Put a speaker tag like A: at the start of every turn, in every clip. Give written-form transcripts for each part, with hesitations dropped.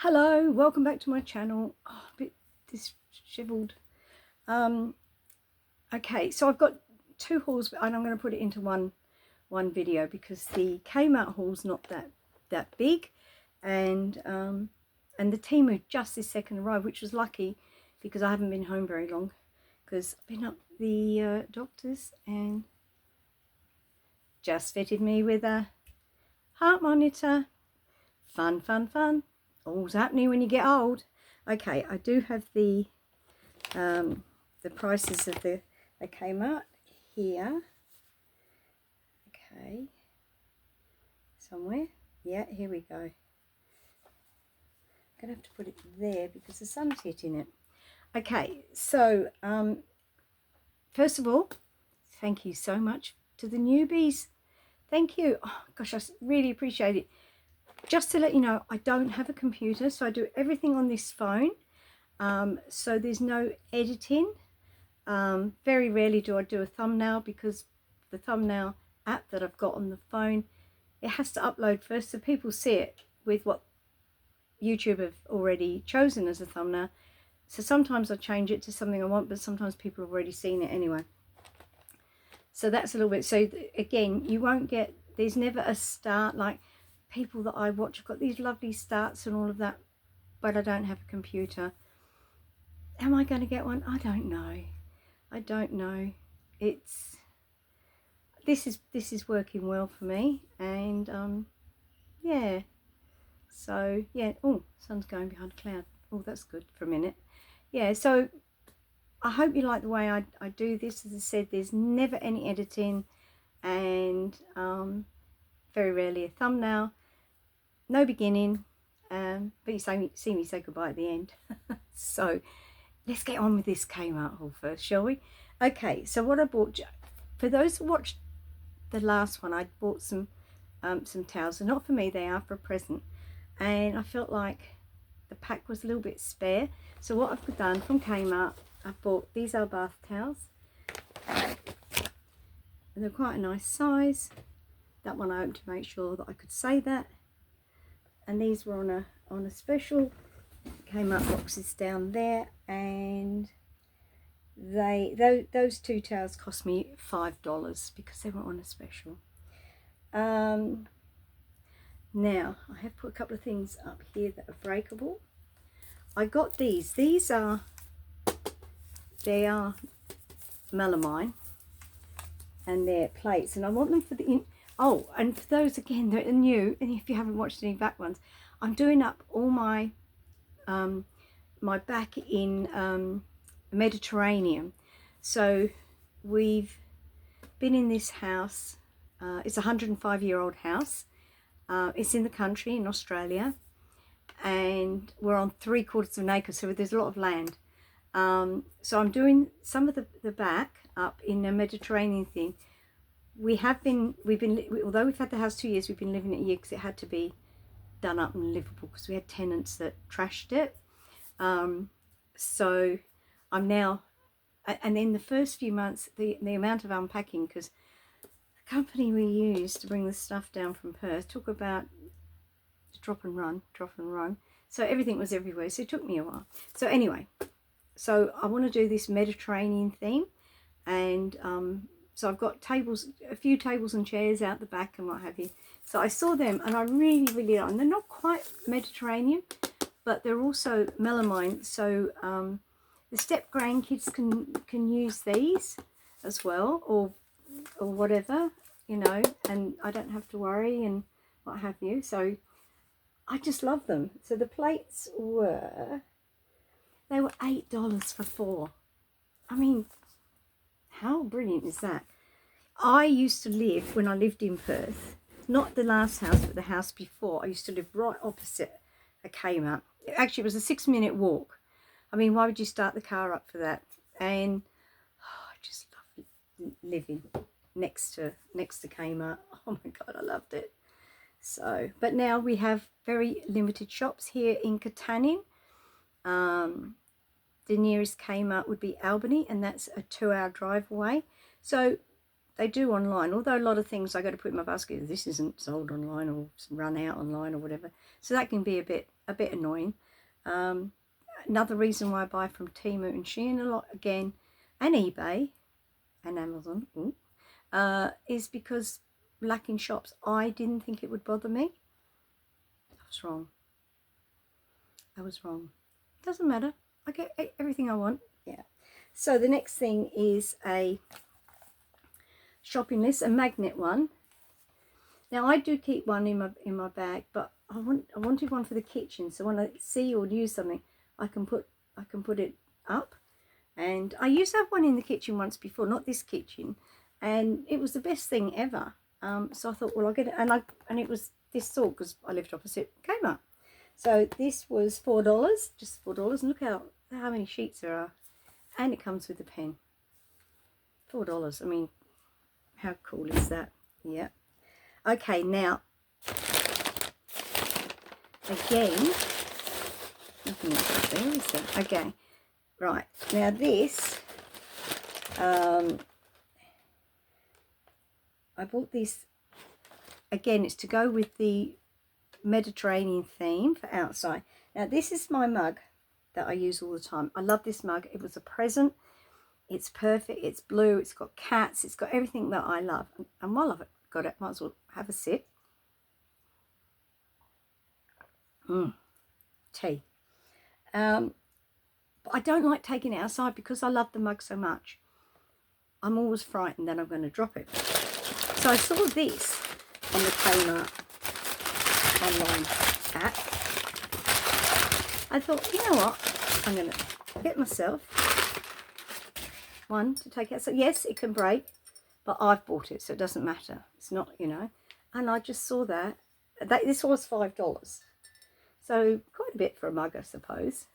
A: Hello, welcome back to my channel. Oh, a bit disheveled. Okay, so I've got two hauls, and I'm going to put it into one video because the Kmart haul's not that big, and the Temu just this second arrived, which was lucky because I haven't been home very long because I've been up the doctors and just fitted me with a heart monitor. Fun, fun, fun. All's happening when you get old. Okay, I do have the prices of the Kmart here. Okay, somewhere. Yeah, here we go. I'm gonna have to put it there because the sun's hitting it. Okay, so first of all, thank you so much to the newbies. Thank you. Oh gosh, I really appreciate it. Just to let you know, I don't have a computer, so I do everything on this phone. So there's no editing. Very rarely do I do a thumbnail because the thumbnail app that I've got on the phone, it has to upload first so people see it with what YouTube have already chosen as a thumbnail. So sometimes I change it to something I want, but sometimes people have already seen it anyway. So that's a little bit, so again, you won't get, there's never a start like people that I watch have got these lovely starts and all of that, but I don't have a computer. Am I going to get one? I don't know. I don't know. It's this is working well for me, and yeah. So yeah. Oh, sun's going behind a cloud. Oh, that's good for a minute. Yeah. So I hope you like the way I do this. As I said, there's never any editing, and very rarely a thumbnail. No beginning, but you see me say goodbye at the end. So let's get on with this Kmart haul first, shall we? Okay, so what I bought, for those who watched the last one, I bought some towels. They're not for me, they are for a present, and I felt like the pack was a little bit spare. So what I've done from Kmart, I've bought, these are bath towels, and they're quite a nice size. That one I opened to make sure that I could say that. And these were on a special. Kmart boxes down there, and those two towels cost me $5 because they were on a special. Now I have put a couple of things up here that are breakable. I got these. They are melamine, and they're plates, and I want them for the oh, and for those again that are new, and if you haven't watched any back ones, I'm doing up all my my back in Mediterranean. So we've been in this house. It's a 105-year-old house. It's in the country in Australia, and we're on 3/4 of an acre, so there's a lot of land. So I'm doing some of the back up in the Mediterranean thing. Although we've had the house 2 years, we've been living it a year because it had to be done up and livable because we had tenants that trashed it. So I'm now, and in the first few months, the amount of unpacking, because the company we used to bring the stuff down from Perth took about drop and run. So everything was everywhere, so it took me a while. So anyway, so I want to do this Mediterranean theme, and so I've got tables, a few tables and chairs out the back and what have you. So I saw them and I really like them. They're not quite Mediterranean, but they're also melamine. So the step grandkids can use these as well, or whatever, you know, and I don't have to worry and what have you. So I just love them. So the plates were $8 for 4. I mean, how brilliant is that? I used to live, when I lived in Perth, not the last house, but the house before, I used to live right opposite a Kmart. Actually, it was a 6-minute walk. I mean, why would you start the car up for that? And I just love living next to Kmart. Oh my God, I loved it. So, but now we have very limited shops here in Katanning. The nearest Kmart would be Albany, and that's a 2-hour drive away. So they do online, although a lot of things I got to put in my basket, this isn't sold online or run out online or whatever, so that can be a bit annoying. Another reason why I buy from Temu and Shein a lot again, and eBay and Amazon, is because lacking shops, I didn't think it would bother me. I was wrong. I was wrong. Doesn't matter. I get everything I want. Yeah. So the next thing is a shopping list, a magnet one. Now I do keep one in my bag, but I wanted one for the kitchen. So when I see or use something, I can put it up. And I used to have one in the kitchen once before, not this kitchen, and it was the best thing ever. So I thought, well, I'll get it, and it was this sort because I lived opposite Kmart. So this was $4, just $4, and look how many sheets there are, and it comes with a pen. $4. I mean, how cool is that? Yeah. Okay, now again, nothing else there, is there? Okay, right. Now this, I bought this again. It's to go with the Mediterranean theme for outside. Now this is my mug that I use all the time. I love this mug. It was a present. It's perfect. It's blue. It's got cats. It's got everything that I love. And while I've got it, might as well have a sip. Tea. But I don't like taking it outside because I love the mug so much. I'm always frightened that I'm going to drop it. So I saw this on the Kmart online app. I thought, you know what, I'm going to get myself one to take out. So yes, it can break, but I've bought it, so it doesn't matter. It's not, you know. And I just saw that this was $5, so quite a bit for a mug, I suppose.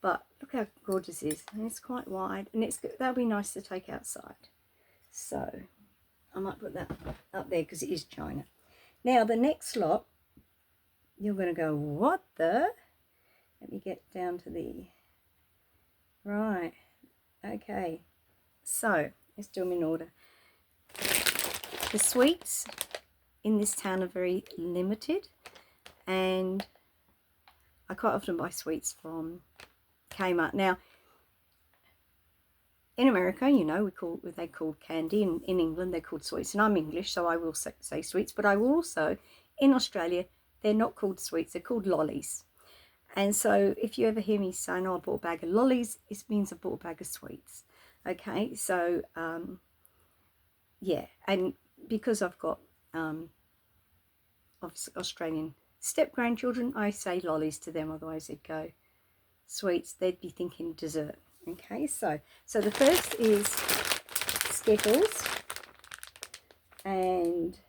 A: But look how gorgeous it is, and it's quite wide, and that'll be nice to take outside. So I might put that up there because it is China. Now the next lot, you're going to go, what the? Let me get down to the, right, okay. So let's do them in order. The sweets in this town are very limited, and I quite often buy sweets from Kmart. Now in America, you know, they called candy. In England they're called sweets, and I'm English, so I will say sweets, but I will also, in Australia, they're not called sweets, they're called lollies. And so if you ever hear me saying, oh, I bought a bag of lollies, it means I bought a bag of sweets. Okay, so yeah, and because I've got Australian step-grandchildren, I say lollies to them, otherwise they'd go sweets, they'd be thinking dessert. Okay, so the first is Skittles, and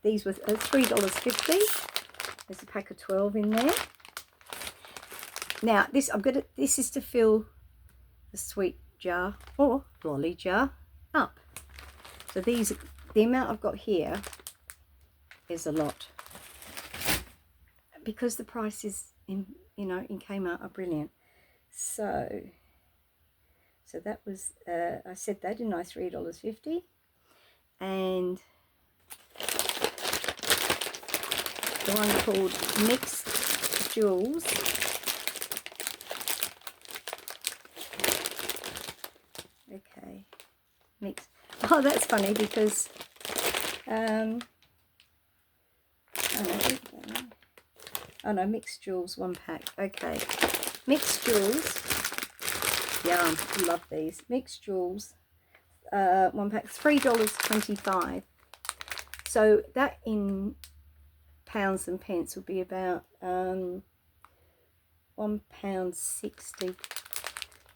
A: these were $3.50. There's a pack of 12 in there. Now this is to fill the sweet jar or lolly jar up. So the amount I've got here is a lot, because the prices in Kmart are brilliant. So that was I said that, didn't I? $3.50. And the one called Mixed Jewels. Okay, mixed. Oh, that's funny because oh no, Mixed Jewels, one pack. Okay, Mixed Jewels. Yum, love these. Mixed Jewels, one pack, $3.25. So that in pounds and pence would be about £1.60.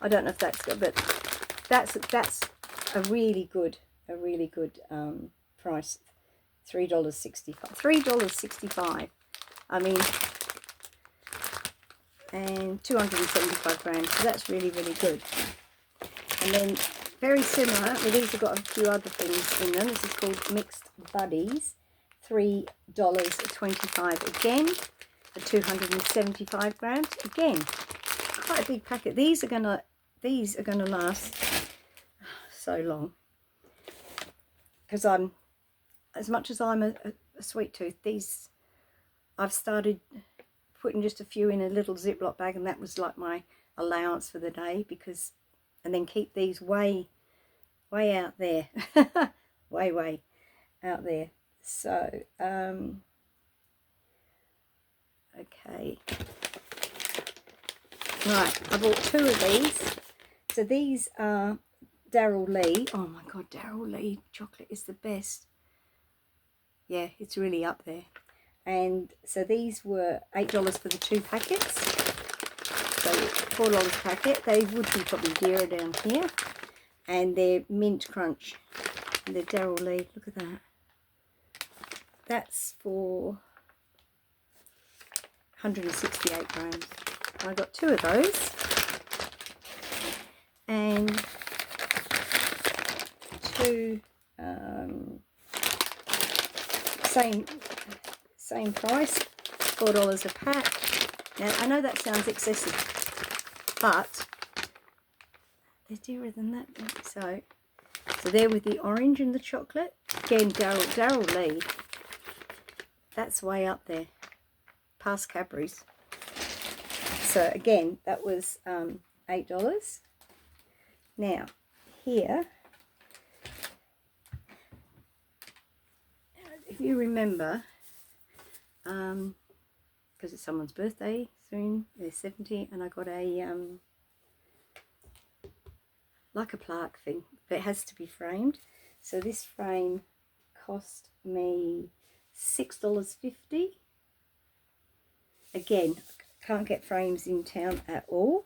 A: I don't know if that's good, but that's a really good price. $3.65. I mean, and 275 grams, so that's really good. And then very similar, well, these have got a few other things in them. This is called Mixed Buddies, $3.25 again for 275 grams. Again, quite a big packet. These are gonna last so long. because as much as I'm a sweet tooth, these I've started putting just a few in a little Ziploc bag, and that was like my allowance for the day, because, and then keep these way out there, way out there. So okay, right, I bought 2 of these. So these are Daryl Lee. Oh my god, Daryl Lee chocolate is the best. Yeah, it's really up there. And so these were $8 for the 2 packets. So $4 a packet. They would be probably dearer down here. And they're mint crunch. And they're Daryl Lee. Look at that. That's for 168 grams. I got 2 of those. And 2 same price, $4 a pack. Now I know that sounds excessive, but they're dearer than that. So they're with the orange and the chocolate. Again, Daryl Lee, that's way up there, past Cadbury's. So again, that was $8. Now here, if you remember, because it's someone's birthday soon, they're 70, and I got a like a plaque thing, but it has to be framed. So this frame cost me $6.50. Again, can't get frames in town at all.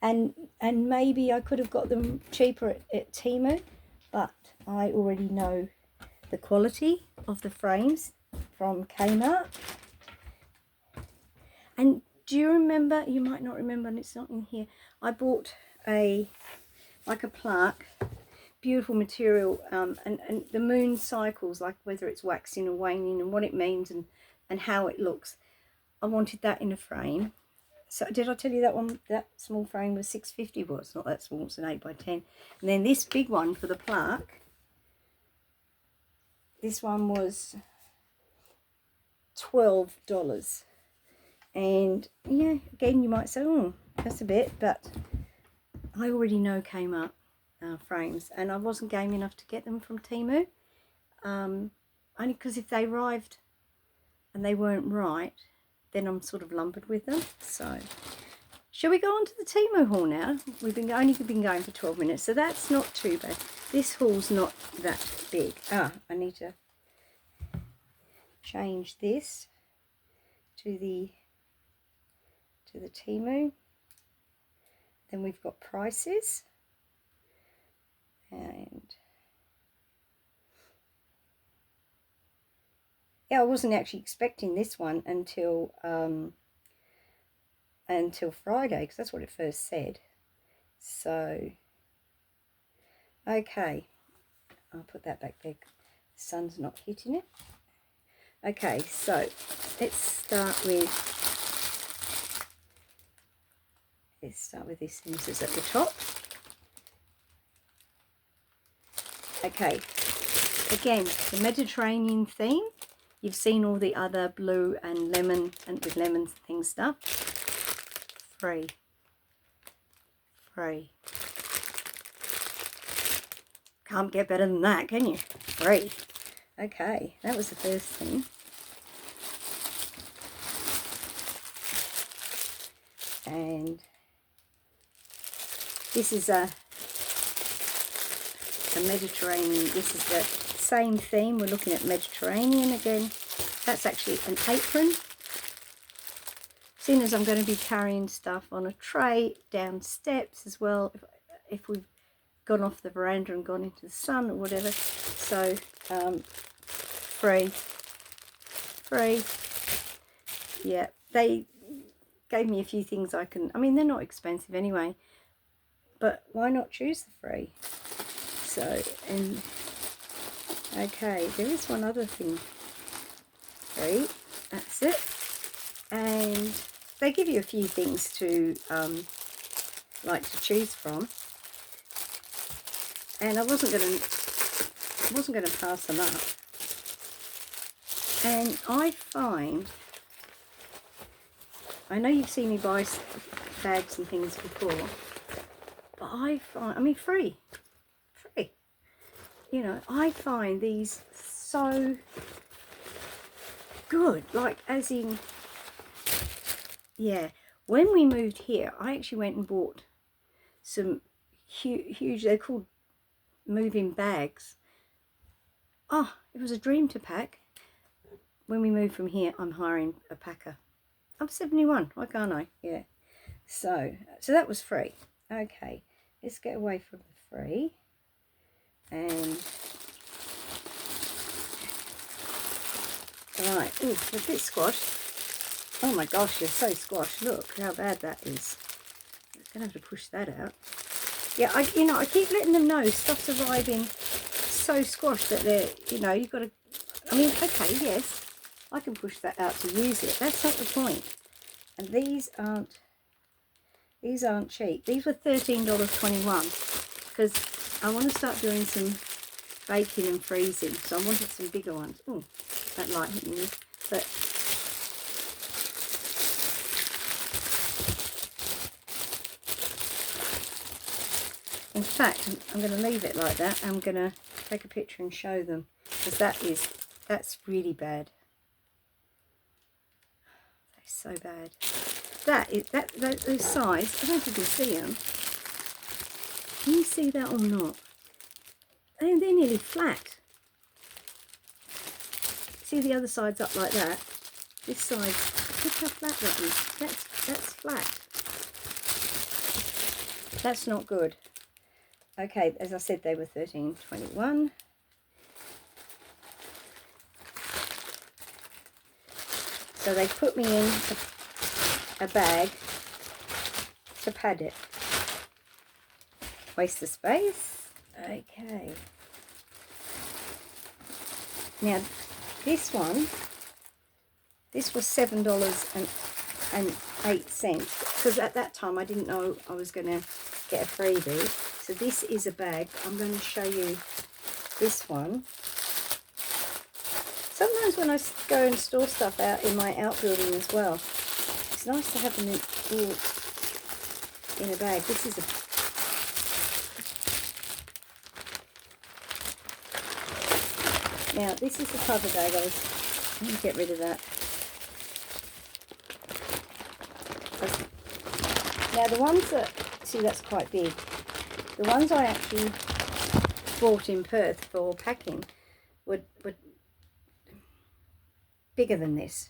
A: And maybe I could have got them cheaper at Temu, but I already know the quality of the frames from Kmart. And do you remember, you might not remember, and it's not in here, I bought like a plaque, beautiful material, and the moon cycles, like whether it's waxing or waning and what it means and how it looks. I wanted that in a frame. So did I tell you that one, that small frame was $6.50? Well, it's not that small, it's an 8x10. And then this big one for the plaque, this one was $12. And yeah, again, you might say, oh, that's a bit, but I already know Kmart frames, and I wasn't game enough to get them from Temu, only because if they arrived and they weren't right, then I'm sort of lumbered with them. So shall we go on to the Temu haul now? We've only been going for 12 minutes, so that's not too bad. This haul's not that big. I need to change this to the Temu. Then we've got prices, and yeah, I wasn't actually expecting this one until Friday, because that's what it first said. So okay, I'll put that back there. The sun's not hitting it. Okay, so let's start with this thing. This is at the top. Okay, again, the Mediterranean theme. You've seen all the other blue and lemon, and with lemons and things stuff. Free. Can't get better than that, can you? Free. Okay, that was the first thing. And this is a Mediterranean. This is the same theme. We're looking at Mediterranean again. That's actually an apron. Seeing as I'm going to be carrying stuff on a tray down steps as well, if we've gone off the veranda and gone into the sun or whatever. So free. Yeah, they gave me a few things I can, I mean, they're not expensive anyway, but why not choose the free? So, and okay, there is one other thing. Free, that's it. And they give you a few things to like to choose from. and I wasn't going to pass them up. And I find, I know you've seen me buy bags and things before, but I find, I mean, free, you know, I find these so good, like, as in, yeah, when we moved here, I actually went and bought some huge, they're called moving bags. Oh, it was a dream to pack. When we move from here, I'm hiring a packer. I'm 71, why can't I? Yeah. So that was free. Okay, let's get away from the free. And right, ooh, a bit squashed. Oh my gosh, you're so squashed. Look how bad that is. I'm gonna have to push that out. Yeah, I keep letting them know stuff's arriving so squashed that they're, you know, you've got to, I mean, okay, yes, I can push that out to use it. That's not the point. And these aren't cheap. These were $13.21 because I want to start doing some baking and freezing. So I wanted some bigger ones. Oh, that light hit me. But in fact, I'm going to leave it like that. I'm going to take a picture and show them because that's really bad. That's so bad. Those size, I don't know if you can see them. Can you see that or not? They're nearly flat. See, the other side's up like that. This side, look how flat that is. That's flat. That's not good. Okay, as I said, they were $13.21. So they put me in a bag to pad it. Waste of space. Okay. Now this one, this was $7.08 because at that time I didn't know I was going to get a freebie. So this is a bag. I'm going to show you this one. Sometimes when I go and store stuff out in my outbuilding as well, it's nice to have them all in a bag. This is a... Now, this is the type of bag I was... Let me get rid of that. Now, the ones that... See, that's quite big. The ones I actually bought in Perth for packing were bigger than this.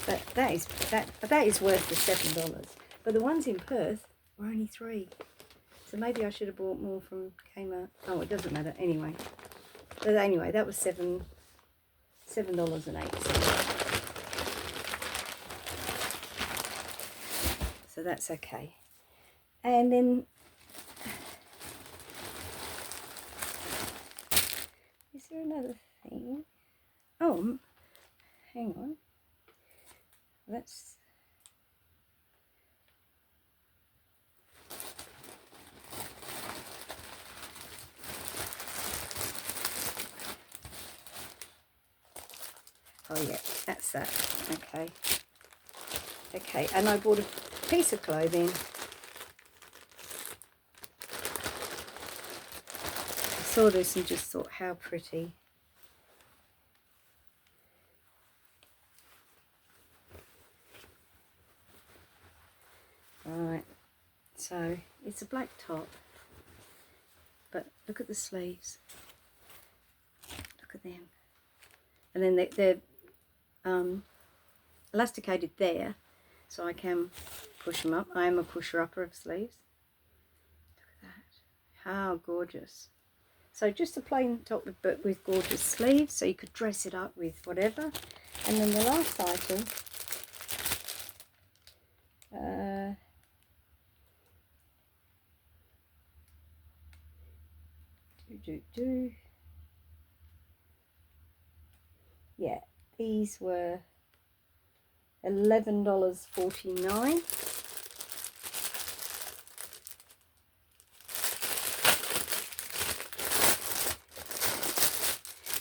A: But that is worth the $7. But the ones in Perth were only $3. So maybe I should have bought more from Kmart. Oh, it doesn't matter anyway. But anyway, that was $7.08. So that's okay. And then is there another thing? Oh, hang on. Let's... Oh yeah, that's that. Okay. Okay, and I bought a piece of clothing. I saw this and just thought, how pretty. Right, so it's a black top, but look at the sleeves. Look at them. And then they're elasticated there, so I can push them up. I am a pusher-upper of sleeves. Look at that. How gorgeous. So just a plain top but with gorgeous sleeves, so you could dress it up with whatever. And then the last item, yeah, these were $11.49.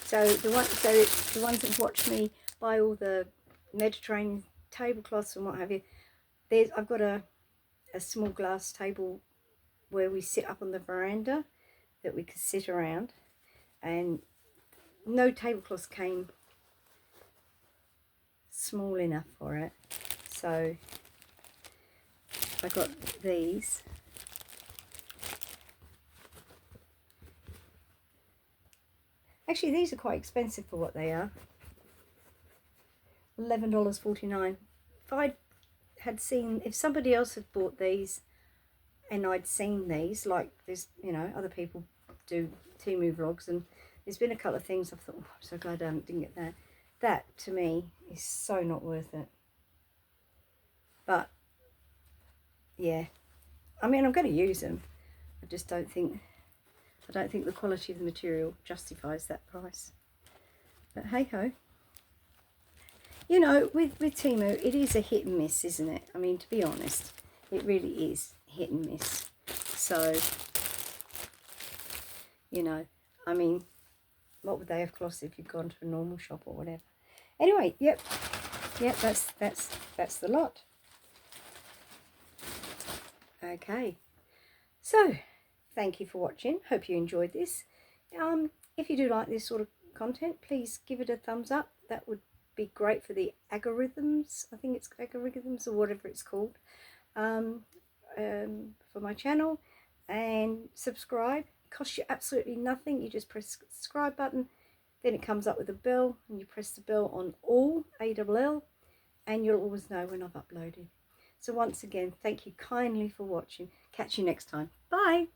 A: So the ones that watch me buy all the Mediterranean tablecloths and what have you, I've got a small glass table where we sit up on the veranda that we could sit around, and no tablecloths came small enough for it, so I got these. Actually, these are quite expensive for what they are. $11.49. If somebody else had bought these and I'd seen these, like there's, you know, other people do Temu vlogs, and there's been a couple of things I thought, oh, I'm so glad I didn't get that. That to me is so not worth it. But yeah, I mean, I'm going to use them. I just don't think the quality of the material justifies that price. But hey ho. You know, with Temu, it is a hit and miss, isn't it? I mean, to be honest, it really is hit and miss. So, you know, I mean, what would they have cost if you'd gone to a normal shop or whatever? Anyway, yep, that's the lot. Okay, so thank you for watching. Hope you enjoyed this. If you do like this sort of content, please give it a thumbs up. That would be great for the algorithms. I think it's algorithms or whatever it's called, for my channel. And subscribe. It costs you absolutely nothing. You just press the subscribe button, then it comes up with a bell, and you press the bell on all, ALL, and you'll always know when I've uploaded. So once again, thank you kindly for watching. Catch you next time. Bye.